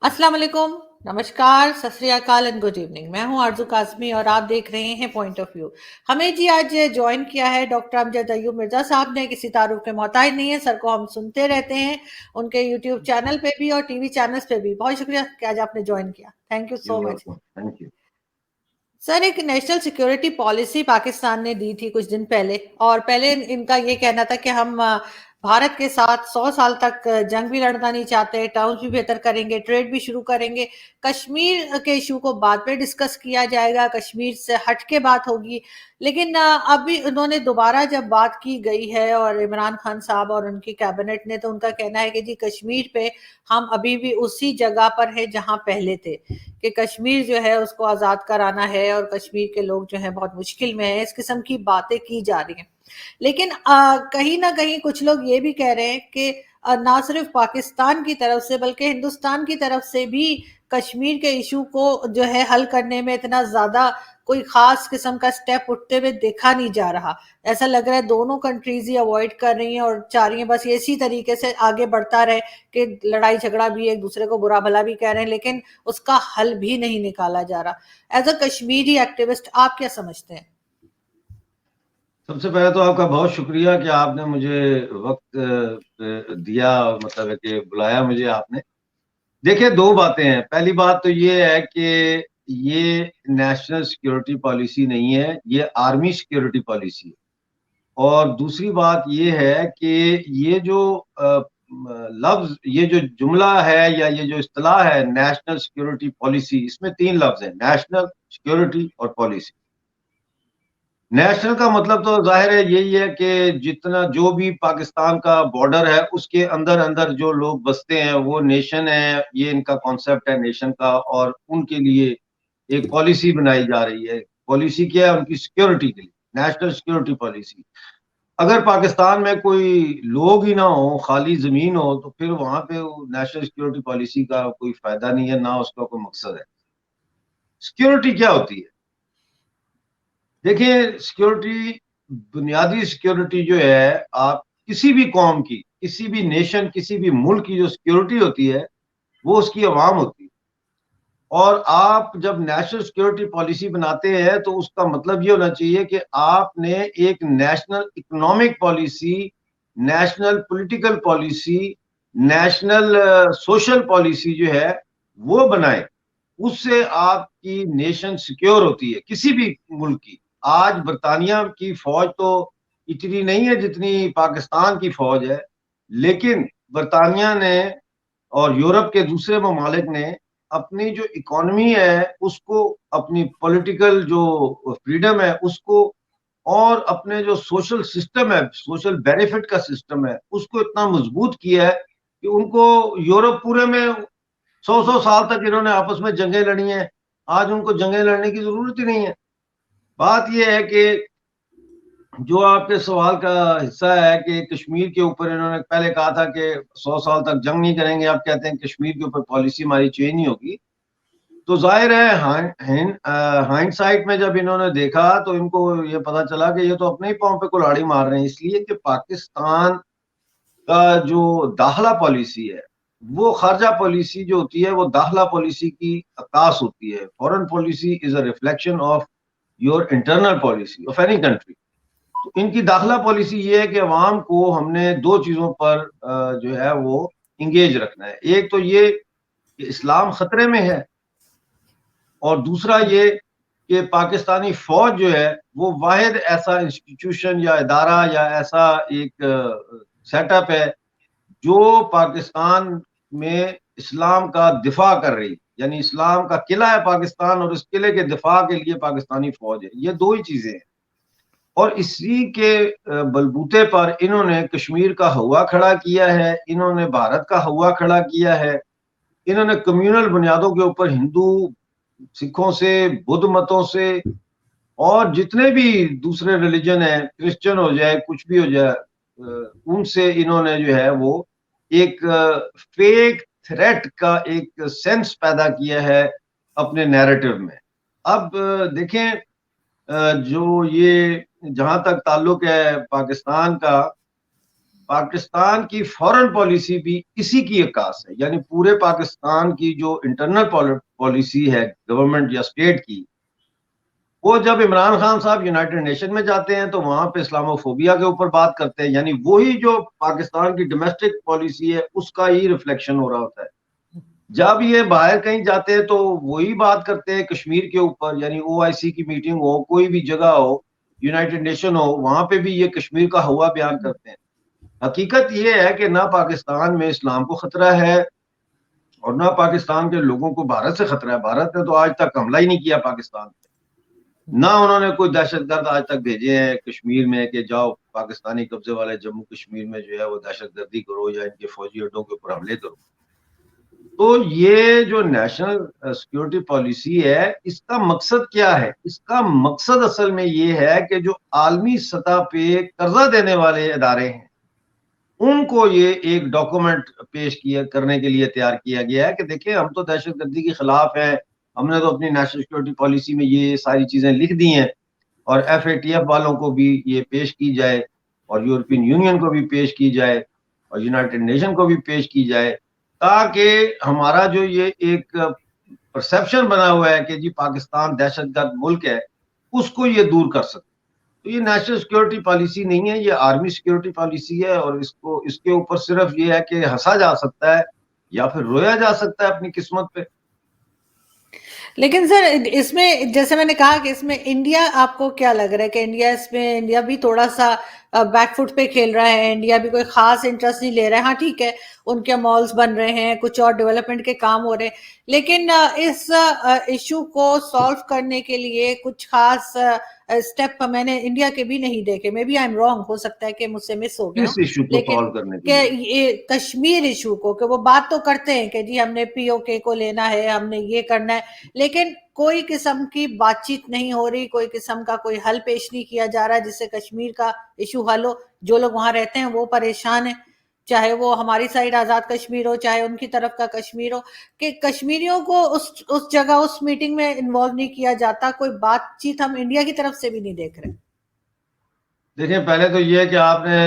अस्सलाम वालेकुम, नमस्कार, सत श्री अकाल एंड गुड इवनिंग। मैं हूं आरजू काज़मी और आप देख रहे हैं पॉइंट ऑफ व्यू। हमें जी आज ज्वाइन किया है डॉक्टर अमजद अय्यूब मिर्जा साहब ने। किसी तारुफ के मोहताज नहीं है, सर को हम सुनते रहते हैं उनके यूट्यूब चैनल पे भी और टीवी चैनल्स पे भी। बहुत शुक्रिया कि आज आपने ज्वाइन किया, thank you you so much. Welcome, thank you. Sir, एक नेशनल सिक्योरिटी पॉलिसी पाकिस्तान ने दी थी कुछ दिन पहले, और पहले इनका ये कहना था कि हम भारत के साथ 100 साल तक जंग भी लड़ना नहीं चाहते, टर्म्स भी बेहतर करेंगे, ट्रेड भी शुरू करेंगे, कश्मीर के इशू को बाद में डिस्कस किया जाएगा, कश्मीर से हट के बात होगी। लेकिन अभी उन्होंने दोबारा जब बात की गई है और इमरान खान साहब और उनकी कैबिनेट ने, तो उनका कहना है कि जी कश्मीर पे हम अभी भी उसी जगह पर है जहां पहले थे, कि कश्मीर जो है उसको आज़ाद कराना है और कश्मीर के लोग जो है बहुत मुश्किल में है। इस किस्म की बातें की जा रही हैं। लेकिन कहीं ना कहीं कुछ लोग ये भी कह रहे हैं कि ना सिर्फ पाकिस्तान की तरफ से बल्कि हिंदुस्तान की तरफ से भी कश्मीर के इशू को जो है हल करने में इतना ज्यादा कोई खास किस्म का स्टेप उठते हुए देखा नहीं जा रहा। ऐसा लग रहा है दोनों कंट्रीज ही अवॉइड कर रही हैं और चाह रही हैं बस इसी तरीके से आगे बढ़ता रहे, कि लड़ाई झगड़ा भी, एक दूसरे को बुरा भला भी कह रहे हैं, लेकिन उसका हल भी नहीं निकाला जा रहा। एज अ कश्मीरी एक्टिविस्ट आप क्या समझते हैं? सबसे पहले तो आपका बहुत शुक्रिया कि आपने मुझे वक्त दिया, मतलब है कि बुलाया मुझे आपने। देखिए, दो बातें हैं। पहली बात तो ये है कि ये नेशनल सिक्योरिटी पॉलिसी नहीं है, ये आर्मी सिक्योरिटी पॉलिसी है। और दूसरी बात ये है कि ये जो लफ्ज, ये जो जुमला है या ये जो इस्तिलाह है नेशनल सिक्योरिटी पॉलिसी, इसमें तीन लफ्ज हैं: नेशनल, सिक्योरिटी और पॉलिसी। नेशनल का मतलब तो जाहिर है यही है कि जितना जो भी पाकिस्तान का बॉर्डर है उसके अंदर अंदर जो लोग बसते हैं वो नेशन है, ये इनका कॉन्सेप्ट है नेशन का। और उनके लिए एक पॉलिसी बनाई जा रही है। पॉलिसी क्या है? उनकी सिक्योरिटी के लिए, नेशनल सिक्योरिटी पॉलिसी। अगर पाकिस्तान में कोई लोग ही ना हो, खाली जमीन हो, तो फिर वहां पे नेशनल सिक्योरिटी पॉलिसी का कोई फायदा नहीं है, ना उसका कोई मकसद है। सिक्योरिटी क्या होती है? देखिए, सिक्योरिटी, बुनियादी सिक्योरिटी जो है, आप किसी भी कौम की, किसी भी नेशन, किसी भी मुल्क की जो सिक्योरिटी होती है वो उसकी आवाम होती है। और आप जब नेशनल सिक्योरिटी पॉलिसी बनाते हैं तो उसका मतलब ये होना चाहिए कि आपने एक national economic policy, national political policy, national social policy जो है वो बनाए। उससे आपकी नेशन सिक्योर होती है, किसी भी मुल्क की। आज बरतानिया की फौज तो इतनी नहीं है जितनी पाकिस्तान की फौज है, लेकिन बरतानिया ने और यूरोप के दूसरे ममालिक ने अपनी जो इकोनॉमी है उसको, अपनी पॉलिटिकल जो फ्रीडम है उसको, और अपने जो सोशल सिस्टम है, सोशल बेनिफिट का सिस्टम है, उसको इतना मजबूत किया है कि उनको, यूरोप पूरे में 100 100 साल तक इन्होंने आपस में जंगें लड़ी हैं। आज उनको जंगें लड़ने की जरूरत ही नहीं है। बात यह है कि जो आपके सवाल का हिस्सा है कि कश्मीर के ऊपर इन्होंने पहले कहा था कि 100 साल तक जंग नहीं करेंगे, अब कहते हैं कश्मीर के ऊपर पॉलिसी हमारी चेंज नहीं होगी। तो जाहिर है हाइंडसाइट में जब इन्होंने देखा तो इनको ये पता चला कि ये तो अपने ही पांव पे कुल्हाड़ी मार रहे हैं, इसलिए कि पाकिस्तान का जो दाखिला पॉलिसी है, वो खारजा पॉलिसी जो होती है वो दाखिला पॉलिसी की अक्कास होती है। Foreign policy is a reflection of your internal policy of any country. तो इनकी दाखिला पॉलिसी ये है कि अवाम को हमने दो चीजों पर जो है वो इंगेज रखना है। एक तो ये कि इस्लाम खतरे में है, और दूसरा ये कि पाकिस्तानी फौज जो है वो वाहिद ऐसा इंस्टीट्यूशन या इदारा या ऐसा एक सेटअप है जो पाकिस्तान में इस्लाम का दिफा कर रही है। यानी इस्लाम का किला है पाकिस्तान, और इस किले के दिफा के लिए पाकिस्तानी फौज है। ये दो ही चीजें हैं। और इसी के बलबूते पर इन्होंने कश्मीर का हवा खड़ा किया है, इन्होंने भारत का हवा खड़ा किया है। इन्होंने कम्युनल बुनियादों के ऊपर हिंदू सिखों से, बुद्ध मतों से, और जितने भी दूसरे रिलीजन है, क्रिश्चियन हो जाए, कुछ भी हो जाए, उनसे इन्होंने जो है वो एक फेक थ्रेट का एक सेंस पैदा किया है अपने नैरेटिव में। अब देखें, जो ये, जहां तक ताल्लुक है पाकिस्तान का, پاکستان کی فورن پالیسی بھی اسی کی عکاس ہے. یعنی پورے پاکستان کی جو انٹرنل پالیسی ہے گورنمنٹ یا اسٹیٹ کی، وہ جب عمران خان صاحب یونائٹڈ نیشن میں جاتے ہیں تو وہاں پہ اسلامو فوبیا کے اوپر بات کرتے ہیں. یعنی وہی جو پاکستان کی ڈومیسٹک پالیسی ہے اس کا ہی ریفلیکشن ہو رہا ہوتا ہے. جب یہ باہر کہیں جاتے ہیں تو وہی بات کرتے ہیں کشمیر کے اوپر. یعنی OIC کی میٹنگ ہو، کوئی بھی جگہ ہو، یونائٹڈ نیشن ہو، وہاں پہ بھی یہ کشمیر کا ہوا بیان کرتے ہیں. حقیقت یہ ہے کہ نہ پاکستان میں اسلام کو خطرہ ہے اور نہ پاکستان کے لوگوں کو بھارت سے خطرہ ہے. بھارت نے تو آج تک حملہ ہی نہیں کیا پاکستان پہ، نہ انہوں نے کوئی دہشت گرد آج تک بھیجے ہیں کشمیر میں کہ جاؤ پاکستانی قبضے والے جموں کشمیر میں جو ہے وہ دہشت گردی کرو یا ان کے فوجی اڈوں کے اوپر حملے کرو. تو یہ جو نیشنل سیکورٹی پالیسی ہے اس کا مقصد کیا ہے؟ اس کا مقصد اصل میں یہ ہے کہ جو عالمی سطح پہ قرضہ دینے والے ادارے ہیں ان کو یہ ایک ڈاکومنٹ پیش کرنے کے لیے تیار کیا گیا ہے کہ دیکھیں ہم تو دہشت گردی کے خلاف ہیں، ہم نے تو اپنی نیشنل سیکورٹی پالیسی میں یہ ساری چیزیں لکھ دی ہیں، اور FATF والوں کو بھی یہ پیش کی جائے اور یورپین یونین کو بھی پیش کی جائے اور یونائٹڈ نیشن کو بھی پیش کی جائے، تاکہ ہمارا جو یہ ایک پرسیپشن بنا ہوا ہے کہ جی پاکستان دہشت گرد ملک ہے اس کو یہ دور کر سکے. تو یہ نیشنل سیکورٹی پالیسی نہیں ہے، یہ آرمی سیکورٹی پالیسی ہے، اور اس کے اوپر صرف یہ ہے کہ ہنسا جا سکتا ہے یا پھر رویا جا سکتا ہے اپنی قسمت پہ. لیکن سر اس میں جیسے میں نے کہا کہ اس میں انڈیا، آپ کو کیا لگ رہا ہے کہ انڈیا بھی تھوڑا سا بیک فٹ پہ کھیل رہا ہے؟ انڈیا بھی کوئی خاص انٹرسٹ نہیں لے رہا ہے. ہاں ٹھیک ہے، ان کے مالز بن رہے ہیں، کچھ اور ڈیولپمنٹ کے کام ہو رہے ہیں، لیکن اس ایشو کو سالو کرنے کے لیے کچھ خاص اسٹیپ میں نے انڈیا کے بھی نہیں دیکھے. May be I am wrong, ہو سکتا ہے کہ مجھ سے مس ہو گیا ہوں، اس ایشو کو لیکن سالو کرنے کے کہ لیے یہ کشمیر ایشو کو، کہ وہ بات تو کرتے ہیں کہ جی ہم نے POK کو لینا ہے، ہم نے یہ کرنا ہے، لیکن کوئی قسم کی بات چیت نہیں ہو رہی، کوئی قسم کا کوئی حل پیش نہیں کیا جا رہا جس سے کشمیر کا ایشو حل ہو. جو لوگ وہاں رہتے ہیں وہ پریشان ہیں، چاہے وہ ہماری سائڈ آزاد کشمیر ہو چاہے ان کی طرف کا کشمیر ہو، کہ کشمیریوں کو اس جگہ اس میٹنگ میں انوالو نہیں کیا جاتا. کوئی بات چیت ہم انڈیا کی طرف سے بھی نہیں دیکھ رہے. دیکھیں پہلے تو یہ کہ آپ نے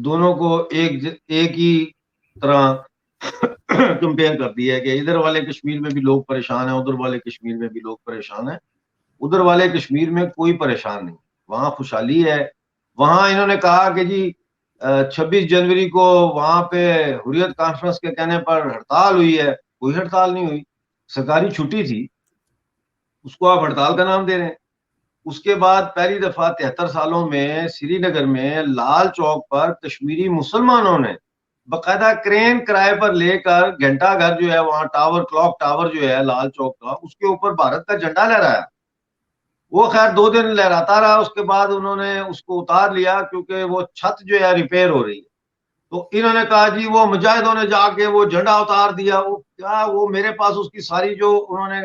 دونوں کو ایک ہی طرح کمپیئر کر دیا ہے کہ ادھر والے کشمیر میں بھی لوگ پریشان ہیں، ادھر والے کشمیر میں بھی لوگ پریشان ہیں. ادھر والے کشمیر میں کوئی پریشان نہیں، وہاں خوشحالی ہے. وہاں انہوں نے کہا کہ جی 26 جنوری کو وہاں پہ حریت کانفرنس کے کہنے پر ہڑتال ہوئی ہے. کوئی ہڑتال نہیں ہوئی، سرکاری چھٹی تھی، اس کو آپ ہڑتال کا نام دے رہے ہیں. اس کے بعد پہلی دفعہ 73 سالوں میں سری نگر میں لال چوک پر کشمیری مسلمانوں نے باقاعدہ کرین کرائے پر لے کر گھنٹہ گھر جو ہے وہاں ٹاور، کلاک ٹاور جو ہے لال چوک کا، اس کے اوپر بھارت کا جھنڈا لہرایا. وہ خیر 2 دن لہراتا رہا، اس کے بعد انہوں نے اس کو اتار لیا کیونکہ وہ چھت جو ہے ریپیئر ہو رہی ہے. تو انہوں نے کہا جی وہ مجاہدوں نے جا کے وہ جھنڈا اتار دیا. وہ میرے پاس اس کی ساری جو انہوں نے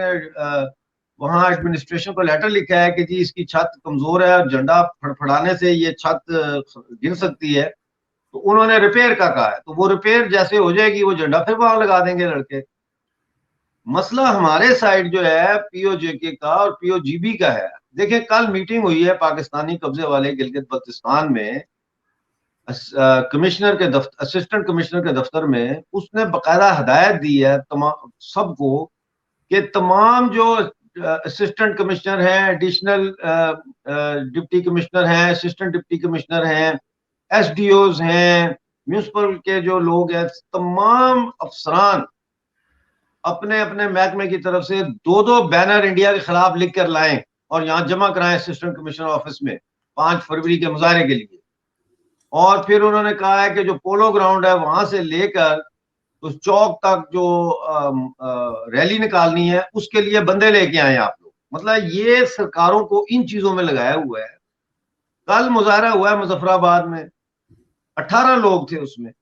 وہاں ایڈمنسٹریشن کو لیٹر لکھا ہے کہ جی اس کی چھت کمزور ہے اور جھنڈا پھڑپھڑانے سے یہ چھت گر سکتی ہے، تو انہوں نے ریپیئر کا کہا ہے. تو وہ ریپیئر جیسے ہو جائے گی وہ جھنڈا پھر وہاں لگا دیں گے لڑکے. مسئلہ ہمارے سائڈ جو ہے POJK کا اور POGB کا ہے. دیکھیں کل میٹنگ ہوئی ہے پاکستانی قبضے والے گلگت بلتستان میں، کمشنر کے دفتر، اسسٹنٹ کمشنر کے دفتر میں. اس نے باقاعدہ ہدایت دی ہے تمام سب کو کہ تمام جو اسسٹنٹ کمشنر ہیں، ایڈیشنل ڈپٹی کمشنر ہیں، اسسٹنٹ ڈپٹی کمشنر ہیں، SDOs ہیں، میونسپل کے جو لوگ ہیں، تمام افسران اپنے اپنے محکمے کی طرف سے 2 بینر انڈیا کے خلاف لکھ کر لائیں اور یہاں جمع کرائیں اسسٹنٹ کمشنر آفس میں 5 فروری کے مظاہرے کے لیے. اور پھر انہوں نے کہا ہے کہ جو پولو گراؤنڈ ہے وہاں سے لے کر اس چوک تک جو ریلی نکالنی ہے اس کے لیے بندے لے کے آئے آپ لوگ. مطلب یہ سرکاروں کو ان چیزوں میں لگایا ہوا ہے. کل مظاہرہ ہوا ہے مظفر آباد میں، 18 لوگ تھے اس میں،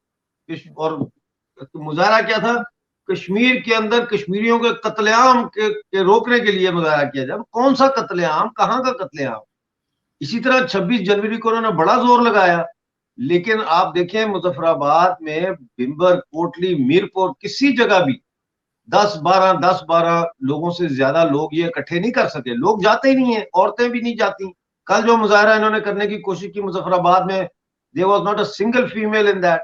اور مظاہرہ کیا تھا؟ کشمیر کے اندر کشمیریوں کے قتل عام کے روکنے کے لیے مظاہرہ کیا جائے. کون سا قتل عام؟ کہاں کا قتل عام؟ اسی طرح 26 جنوری کو انہوں نے بڑا زور لگایا، لیکن آپ دیکھیں مظفر آباد میں، بمبر، کوٹلی، میرپور، کسی جگہ بھی 10-12 لوگوں سے زیادہ لوگ یہ اکٹھے نہیں کر سکے. لوگ جاتے ہی نہیں ہیں، عورتیں بھی نہیں جاتی. کل جو مظاہرہ انہوں نے کرنے کی کوشش کی مظفر آباد میں، there was not a single female in that.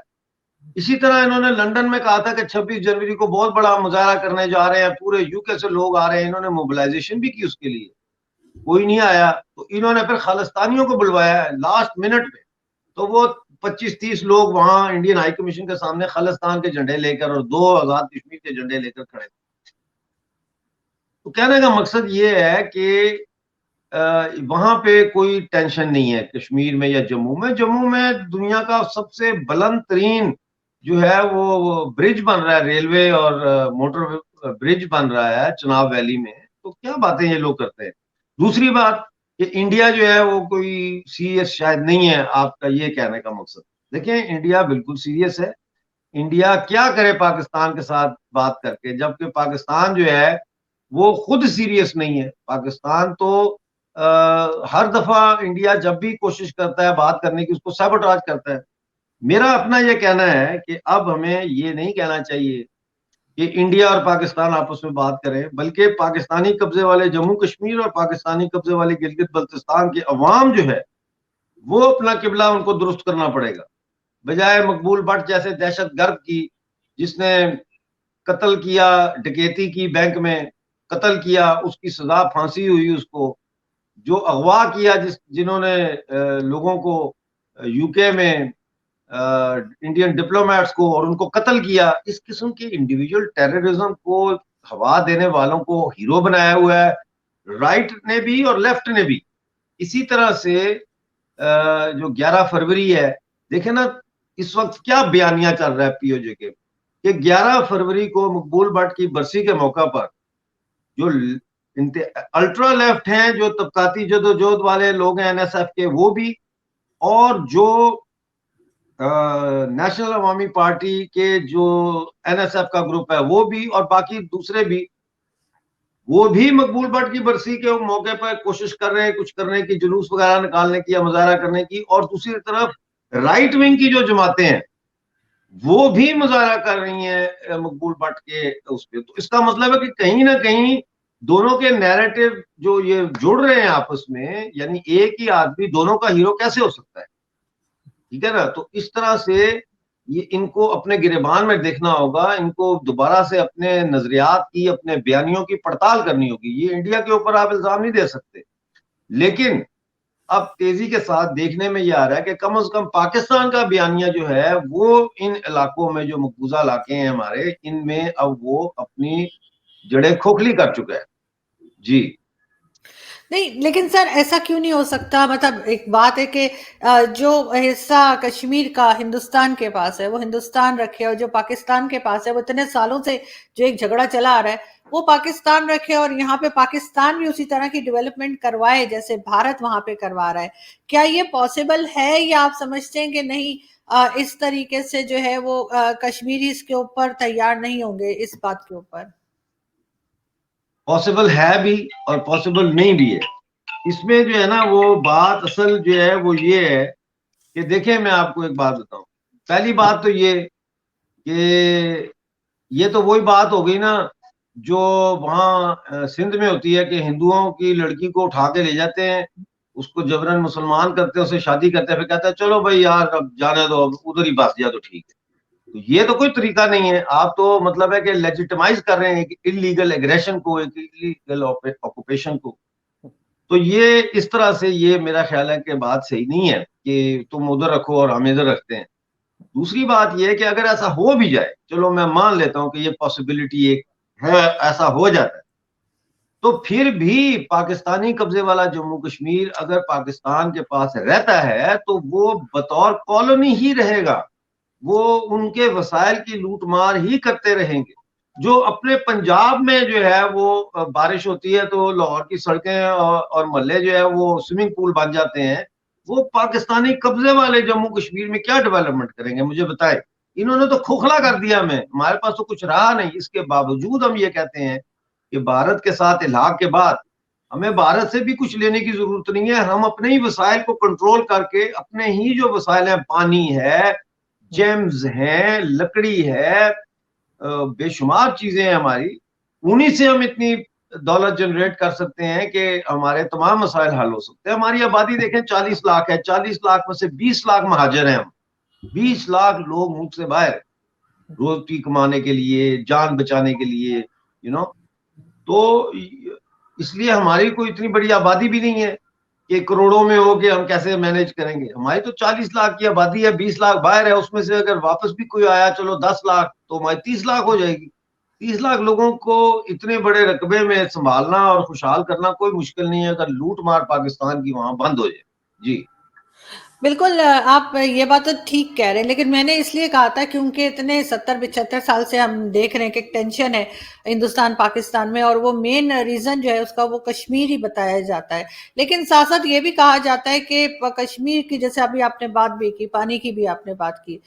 इसी तरह इन्होंने लंदन में कहा था कि 26 जनवरी को बहुत बड़ा मुजाहरा करने जा रहे हैं, पूरे यूके से लोग आ रहे हैं, इन्होंने मोबिलाइजेशन भी की उसके लिए, कोई नहीं आया। तो इन्होंने फिर खालिस्तानियों को बुलवाया है लास्ट मिनट पे, तो वो 25-30 लोग वहां इंडियन हाई कमीशन के सामने खालिस्तान के झंडे लेकर और 2 आजाद कश्मीर के झंडे लेकर खड़े। तो कहने का मकसद ये है कि वहां पे कोई टेंशन नहीं है कश्मीर में या जम्मू में। जम्मू में दुनिया का सबसे बुलंद तरीन जो है वो ब्रिज बन रहा है, रेलवे और मोटर ब्रिज बन रहा है चनाब वैली में। तो क्या बातें ये लोग करते हैं। दूसरी बात कि इंडिया जो है वो कोई सीरियस शायद नहीं है, आपका ये कहने का मकसद। देखिए इंडिया बिल्कुल सीरियस है। इंडिया क्या करे पाकिस्तान के साथ बात करके, जबकि पाकिस्तान जो है वो खुद सीरियस नहीं है। पाकिस्तान तो हर दफा इंडिया जब भी कोशिश करता है बात करने की, उसको सैबोटाज करता है। मेरा अपना ये कहना है कि अब हमें ये नहीं कहना चाहिए कि इंडिया और पाकिस्तान आपस में बात करें, बल्कि पाकिस्तानी कब्जे वाले जम्मू कश्मीर और पाकिस्तानी कब्जे वाले गिलगित बल्तिस्तान के अवाम जो है वो अपना किबला उनको दुरुस्त करना पड़ेगा। बजाय मकबूल भट्ट जैसे दहशत गर्द की, जिसने कत्ल किया, डकैती की, बैंक में कत्ल किया, उसकी सजा फांसी हुई उसको, जो अगवा किया जिन्होंने लोगों को यूके में इंडियन डिप्लोमेट्स को और उनको कत्ल किया, इस किस्म के इंडिविजुअल टेररिज्म को हवा देने वालों को हीरो बनाया हुआ है राइट ने भी और लेफ्ट ने भी। इसी तरह से जो 11 फरवरी है, देखे ना इस वक्त क्या बयानिया चल रहा है पीओजे के, कि 11 फरवरी को मकबूल भट्ट की बरसी के मौका पर जो अल्ट्रा लेफ्ट हैं, जो तबकाती जदोजहद वाले लोग हैं एनएसएफ के, वो भी, और जो नेशनल अवामी पार्टी के जो एनएसएफ का ग्रुप है वो भी, और बाकी दूसरे भी, वो भी मकबूल भट्ट की बरसी के मौके पर कोशिश कर रहे हैं कुछ करने की, जुलूस वगैरह निकालने की या मुजाहरा करने की। और दूसरी तरफ राइट विंग की जो जमातें हैं वो भी मुजाहरा कर रही हैं मकबूल भट्ट के उस पर। तो इसका मतलब है कि कहीं ना कहीं दोनों के नैरेटिव जो ये जुड़ रहे हैं आपस में, यानी एक ही आदमी दोनों का हीरो कैसे हो सकता है, ठीक है ना। तो इस तरह से ये इनको अपने गिरेबान में देखना होगा, इनको दोबारा से अपने नजरियात की, अपने बयानियों की पड़ताल करनी होगी। ये इंडिया के ऊपर आप इल्जाम नहीं दे सकते, लेकिन अब तेजी के साथ देखने में ये आ रहा है कि कम से कम पाकिस्तान का बयानिया जो है वो इन इलाकों में, जो मकबूजा इलाके हैं हमारे, इनमें अब वो अपनी जड़ें खोखली कर चुका है। जी नहीं, लेकिन सर ऐसा क्यों नहीं हो सकता। मतलब एक बात है कि जो हिस्सा कश्मीर का हिंदुस्तान के पास है वो हिंदुस्तान रखे, और जो पाकिस्तान के पास है वो इतने सालों से जो एक झगड़ा चला आ रहा है वो पाकिस्तान रखे, और यहाँ पे पाकिस्तान भी उसी तरह की डेवलपमेंट करवाए जैसे भारत वहां पे करवा रहा है। क्या ये पॉसिबल है, या आप समझते हैं कि नहीं, इस तरीके से जो है वो कश्मीरी इसके ऊपर तैयार नहीं होंगे इस बात के ऊपर। पॉसिबल है भी और पॉसिबल नहीं भी है। इसमें जो है ना वो बात असल जो है वो ये है कि देखिए मैं आपको एक बात बताऊं। पहली बात तो ये कि ये तो वही बात हो गई ना जो वहाँ सिंध में होती है कि हिंदुओं की लड़की को उठा के ले जाते हैं, उसको जबरन मुसलमान करते हैं, उससे शादी करते हैं, फिर कहते हैं चलो भाई यार अब जाने दो, अब उधर ही बस जा तो ठीक है। तो ये तो कोई तरीका नहीं है। आप तो मतलब है कि लेजिटिमाइज कर रहे हैं एक इलीगल एग्रेशन को, एक इलीगल ऑक्यूपेशन को। तो ये इस तरह से ये मेरा ख्याल है कि बात सही नहीं है कि तुम उधर रखो और हम इधर रखते हैं। दूसरी बात ये है कि अगर ऐसा हो भी जाए, चलो मैं मान लेता हूं कि ये पॉसिबिलिटी एक है, ऐसा हो जाता है, तो फिर भी पाकिस्तानी कब्जे वाला जम्मू कश्मीर अगर पाकिस्तान के पास रहता है तो वो बतौर कॉलोनी ही रहेगा, वो उनके वसाइल की लूटमार ही करते रहेंगे। जो अपने पंजाब में जो है वो बारिश होती है तो लाहौर की सड़कें और मोहल्ले जो है वो स्विमिंग पूल बन जाते हैं, वो पाकिस्तानी कब्जे वाले जम्मू कश्मीर में क्या डेवलपमेंट करेंगे मुझे बताएं। इन्होंने तो खोखला कर दिया हमें, हमारे पास तो कुछ रहा नहीं। इसके बावजूद हम ये कहते हैं कि भारत के साथ इलाहाक के बाद हमें भारत से भी कुछ लेने की जरूरत नहीं है। हम अपने ही वसाइल को कंट्रोल करके, अपने ही जो वसाइल हैं, पानी है, जेम्स हैं, लकड़ी है, बेशुमार चीजें हैं हमारी, उन्हीं से हम इतनी दौलत जनरेट कर सकते हैं कि हमारे तमाम मसाइल हल हो सकते हैं। हमारी आबादी देखें 40 लाख है, 40 लाख में से 20 लाख महाजर हैं हम, 20 लाख लोग मुल्क से बाहर रोटी कमाने के लिए, जान बचाने के लिए, यू नो। तो इसलिए हमारी कोई इतनी बड़ी आबादी भी नहीं है कि करोड़ों में हो कि हम कैसे मैनेज करेंगे। हमारी तो 40 लाख की आबादी है, 20 लाख बाहर है, उसमें से अगर वापस भी कोई आया चलो 10 लाख, तो हमारी 30 लाख हो जाएगी। 30 लाख लोगों को इतने बड़े रकबे में संभालना और खुशहाल करना कोई मुश्किल नहीं है, अगर लूट मार पाकिस्तान की वहां बंद हो जाए। जी बिल्कुल, आप ये बात तो ठीक कह रहे हैं, लेकिन मैंने इसलिए कहा था क्योंकि इतने 70-75 साल से हम देख रहे हैं कि टेंशन है हिंदुस्तान पाकिस्तान में, और वो मेन रीजन जो है उसका वो कश्मीर ही बताया जाता है। लेकिन साथ साथ ये भी कहा जाता है कि कश्मीर की, जैसे अभी आपने बात भी की, पानी की भी आपने बात की,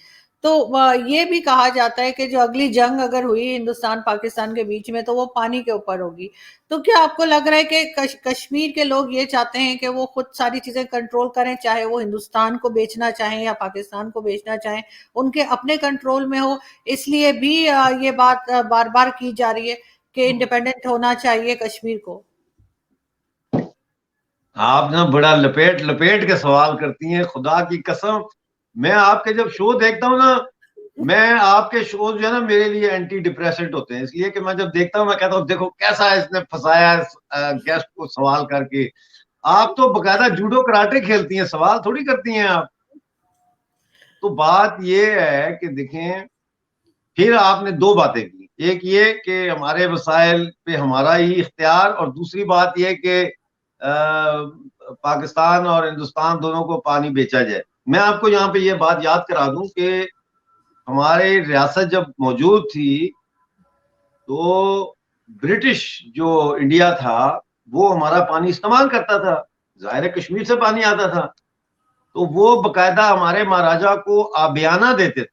तो ये भी कहा जाता है कि जो अगली जंग अगर हुई हिंदुस्तान पाकिस्तान के बीच में तो वो पानी के ऊपर होगी। तो क्या आपको लग रहा है कि कश्मीर के लोग ये चाहते हैं कि वो खुद सारी चीजें कंट्रोल करें, चाहे वो हिंदुस्तान को बेचना चाहें या पाकिस्तान को बेचना चाहें, उनके अपने कंट्रोल में हो, इसलिए भी ये बात बार बार की जा रही है कि इंडिपेंडेंट होना चाहिए कश्मीर को? आप ना बड़ा लपेट लपेट के सवाल करती हैं, खुदा की कसम। मैं आपके जब शो देखता हूँ ना, मैं आपके शो जो है ना मेरे लिए एंटी डिप्रेसेंट होते हैं, इसलिए कि मैं जब देखता हूँ मैं कहता हूँ देखो कैसा इसने फंसाया गेस्ट को सवाल करके। आप तो बकायदा जूडो कराटे खेलती हैं, सवाल थोड़ी करती हैं आप। तो बात ये है कि देखें, फिर आपने दो बातें की, एक ये कि हमारे वसाइल पे हमारा ही इख्तियार, और दूसरी बात ये कि पाकिस्तान और हिंदुस्तान दोनों को पानी बेचा जाए। मैं आपको यहाँ पे ये बात याद करा दूं कि हमारी रियासत जब मौजूद थी तो ब्रिटिश जो इंडिया था वो हमारा पानी इस्तेमाल करता था, जाहिर है कश्मीर से पानी आता था, तो वो बकायदा हमारे महाराजा को आबियाना देते थे,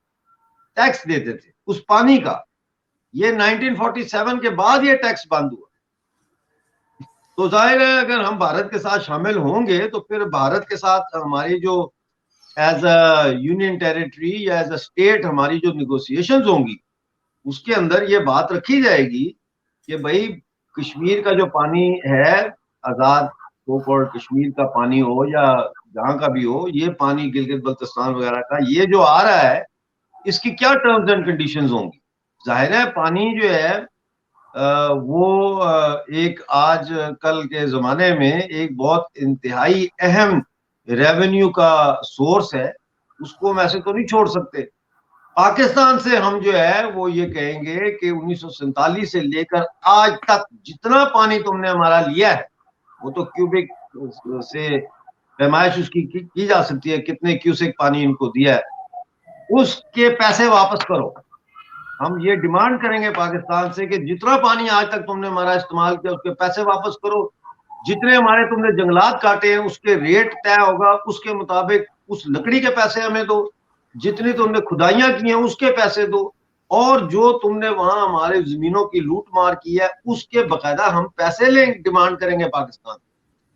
टैक्स देते थे उस पानी का। ये 1947 के बाद ये टैक्स बंद हुआ। तो जाहिर है अगर हम भारत के साथ शामिल होंगे तो फिर भारत के साथ हमारी जो एज अ यूनियन टेरिटरी या एज अ स्टेट हमारी जो निगोशिएशंस होंगी उसके अंदर ये बात रखी जाएगी कि भाई कश्मीर का जो पानी है, आजाद सो कॉल्ड कश्मीर का पानी हो या जहां का भी हो, ये पानी गिलगित बल्तिस्तान वगैरह का ये जो आ रहा है, इसकी क्या टर्म्स एंड कंडीशंस होंगी। जाहिर है पानी जो है वो एक आज कल के जमाने में एक बहुत इंतहाई अहम रेवेन्यू का सोर्स है, उसको हम ऐसे तो नहीं छोड़ सकते। पाकिस्तान से हम जो है वो ये कहेंगे कि 1947 से लेकर आज तक जितना पानी तुमने हमारा लिया है, वो तो क्यूबिक से पैमाइश उसकी की जा सकती है, कितने क्यूसेक पानी इनको दिया है, उसके पैसे वापस करो। हम ये डिमांड करेंगे पाकिस्तान से कि जितना पानी आज तक तुमने हमारा इस्तेमाल किया उसके पैसे वापस करो। जितने हमारे तुमने जंगलात काटे हैं उसके रेट तय होगा, उसके मुताबिक उस लकड़ी के पैसे हमें दो। जितनी तुमने खुदाइयां की हैं उसके पैसे दो, और जो तुमने वहां हमारे जमीनों की लूट मार की है उसके बकायदा हम पैसे लें, डिमांड करेंगे पाकिस्तान।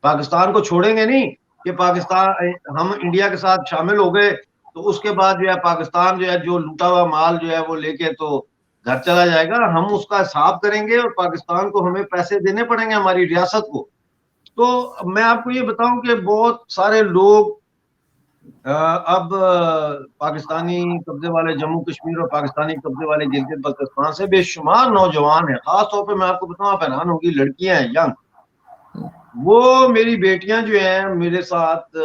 पाकिस्तान को छोड़ेंगे नहीं कि पाकिस्तान हम इंडिया के साथ शामिल हो गए तो उसके बाद जो है पाकिस्तान जो है जो लूटा हुआ माल जो है वो लेके तो घर चला जाएगा। हम उसका हिसाब करेंगे और पाकिस्तान को हमें पैसे देने पड़ेंगे, हमारी रियासत को। तो मैं आपको ये बताऊं कि बहुत सारे लोग अब पाकिस्तानी कब्जे वाले जम्मू कश्मीर और पाकिस्तानी कब्जे वाले गिलगित बल्तिस्तान से बेशुमार नौजवान है, खास तौर पे मैं आपको बताऊं, आप हैरान होगी, लड़कियां हैं यंग, वो मेरी बेटियां जो हैं मेरे साथ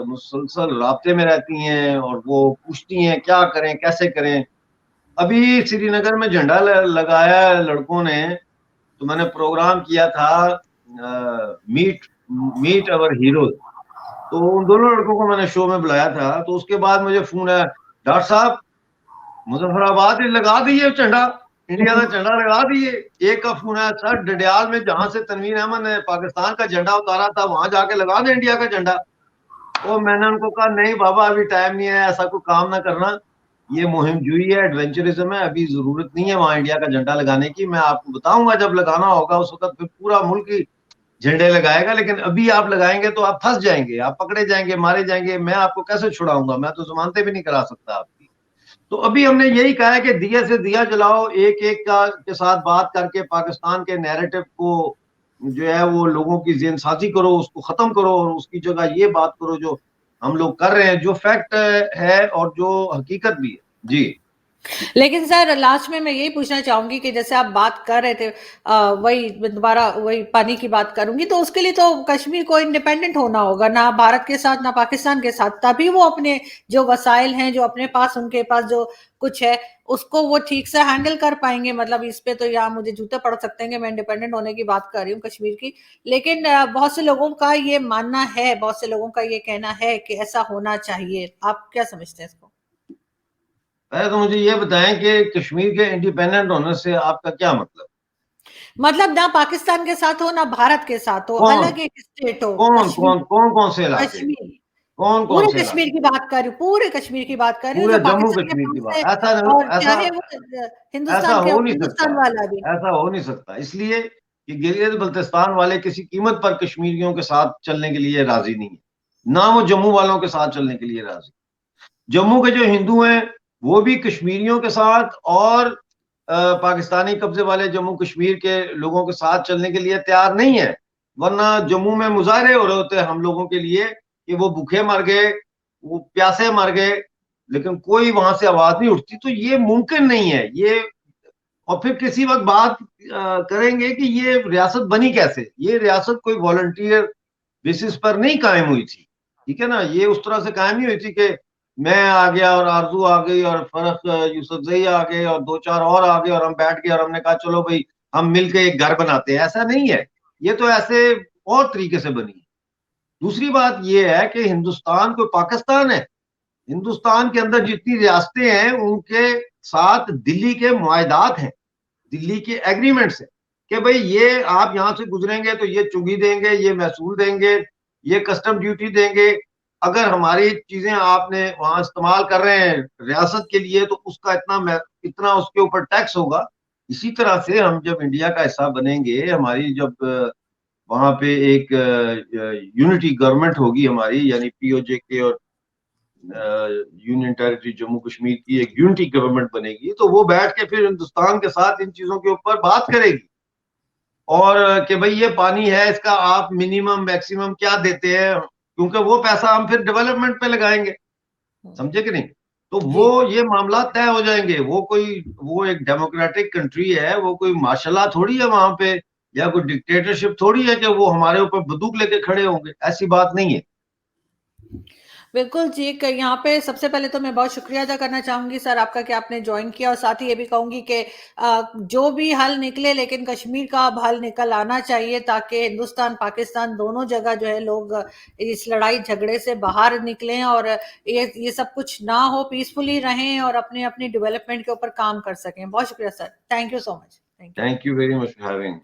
मुसलसल राब्ते में रहती हैं और वो पूछती हैं क्या करें कैसे करें। अभी श्रीनगर में झंडा लगाया लड़कों ने, तो मैंने प्रोग्राम किया था मीट मीट अवर हीरोज, तो उन दोनों लड़कों को मैंने शो में बुलाया था। तो उसके बाद मुझे फोन आया, डॉक्टर साहब मुजफ्फराबाद लगा दिए झंडा, इंडिया का झंडा लगा दिए। एक का फोन आया, सर डडियाल में जहां से तनवीर अहमद ने पाकिस्तान का झंडा उतारा था वहां जाके लगा दे इंडिया का झंडा। तो मैंने उनको कहा नहीं बाबा अभी टाइम नहीं है, ऐसा कोई काम ना करना, ये मुहिम जुई है, एडवेंचरिज्म है, अभी जरूरत नहीं है वहां इंडिया का झंडा लगाने की। मैं आपको बताऊंगा जब लगाना होगा उस वक्त फिर पूरा मुल्क ही झंडे लगाएगा, लेकिन अभी आप लगाएंगे तो आप फंस जाएंगे, आप पकड़े जाएंगे, मारे जाएंगे, मैं आपको कैसे छुड़ाऊंगा, मैं तो जमानते भी नहीं करा सकता आपकी। तो अभी हमने यही कहा है कि दिया से दिया जलाओ, एक एक का के साथ बात करके पाकिस्तान के नैरेटिव को जो है वो लोगों की ज़हन साज़ी करो, उसको खत्म करो और उसकी जगह ये बात करो जो हम लोग कर रहे हैं, जो फैक्ट है और जो हकीकत भी है। जी। लेकिन सर लास्ट में मैं यही पूछना चाहूंगी कि जैसे आप बात कर रहे थे, वही दोबारा वही पानी की बात करूंगी, तो उसके लिए तो कश्मीर को इंडिपेंडेंट होना होगा, ना भारत के साथ ना पाकिस्तान के साथ, तभी वो अपने जो वसाइल हैं जो अपने पास, उनके पास जो कुछ है, उसको वो ठीक से हैंडल कर पाएंगे। मतलब इस पे तो यहाँ मुझे जूते पड़ सकते हैं कि मैं इंडिपेंडेंट होने की बात कर रही हूँ कश्मीर की, लेकिन बहुत से लोगों का ये मानना है, बहुत से लोगों का ये कहना है कि ऐसा होना चाहिए। आप क्या समझते हैं इसको? पहले तो मुझे ये बताएं कि कश्मीर के इंडिपेंडेंट होने से आपका क्या मतलब? मतलब ना पाकिस्तान के साथ हो ना भारत के साथ हो, कौन अलग एक स्टेट हो। कौन कश्मीर, कौन कौन कौन से इलाके? कश्मीर, कौन कौन पूरे से कश्मीर इलाके? की बात कर रही हूँ, पूरे कश्मीर की बात कर रही हूँ, पूरे जो जम्मू पाकिस्तान के कश्मीर की पास बात, है, ऐसा और ऐसा चाहे वो ऐसा हिंदुस्तान के, हो नहीं सकता। हिंदुस्तान वाला भी। ऐसा हो नहीं सकता, इसलिए कि गिलगित बल्तिस्तान वाले किसी कीमत पर कश्मीरियों के साथ चलने के लिए राजी नहीं है, ना वो जम्मू वालों के साथ चलने के लिए राजी। जम्मू के जो हिंदू हैं वो भी कश्मीरियों के साथ और पाकिस्तानी कब्जे वाले जम्मू कश्मीर के लोगों के साथ चलने के लिए तैयार नहीं है। वरना जम्मू में मुजाहरे हो रहे होते हैं हम लोगों के लिए कि वो भूखे मर गए, वो प्यासे मर गए, लेकिन कोई वहां से आवाज नहीं उठती। तो ये मुमकिन नहीं है ये। और फिर किसी वक्त बात करेंगे कि ये रियासत बनी कैसे। ये रियासत कोई वॉलंटियर बेसिस पर नहीं कायम हुई थी, ठीक है ना। ये उस तरह से कायम नहीं हुई थी कि मैं आ गया और आरजू आ गई और फरक यूसुफजई आ गए और दो चार और आ गए और हम बैठ गए और हमने कहा चलो भाई हम मिलके एक घर बनाते हैं। ऐसा नहीं है। ये तो ऐसे और तरीके से बनी है। दूसरी बात यह है कि हिंदुस्तान कोई पाकिस्तान है? हिंदुस्तान के अंदर जितनी रियासतें हैं उनके साथ दिल्ली के मुआहदात हैं, दिल्ली के एग्रीमेंट्स हैं कि भाई ये आप यहां से गुजरेंगे तो ये चुंगी देंगे, ये महसूल देंगे, ये कस्टम ड्यूटी देंगे। अगर हमारी चीजें आपने वहां इस्तेमाल कर रहे हैं रियासत के लिए तो उसका इतना उसके ऊपर टैक्स होगा। इसी तरह से हम जब इंडिया का हिस्सा बनेंगे, हमारी जब वहां पे एक यूनिटी गवर्नमेंट होगी हमारी, यानी पीओजे के और यूनियन टेरिटरी जम्मू कश्मीर की एक यूनिटी गवर्नमेंट बनेगी, तो वो बैठ के फिर हिंदुस्तान के साथ इन चीजों के ऊपर बात करेगी। और कि भाई ये पानी है, इसका आप मिनिमम मैक्सिमम क्या देते हैं, क्योंकि वो पैसा हम फिर डेवलपमेंट पे लगाएंगे। समझे कि नहीं? तो जी। वो ये मामला तय हो जाएंगे। वो एक डेमोक्रेटिक कंट्री है, वो कोई माशाल्लाह थोड़ी है वहां पे, या कोई डिक्टेटरशिप थोड़ी है कि वो हमारे ऊपर बंदूक लेके खड़े होंगे। ऐसी बात नहीं है। बिल्कुल जी, यहाँ पे सबसे पहले तो मैं बहुत शुक्रिया अदा करना चाहूंगी सर आपका कि आपने ज्वाइन किया, और साथ ही ये भी कहूंगी कि जो भी हल निकले, लेकिन कश्मीर का अब हल निकल आना चाहिए, ताकि हिंदुस्तान पाकिस्तान दोनों जगह जो है लोग इस लड़ाई झगड़े से बाहर निकलें, और ये सब कुछ ना हो, पीसफुली रहें और अपने अपनी डेवलपमेंट के ऊपर काम कर सकें। बहुत शुक्रिया sir, thank you so much. Thank you. Thank you very much for having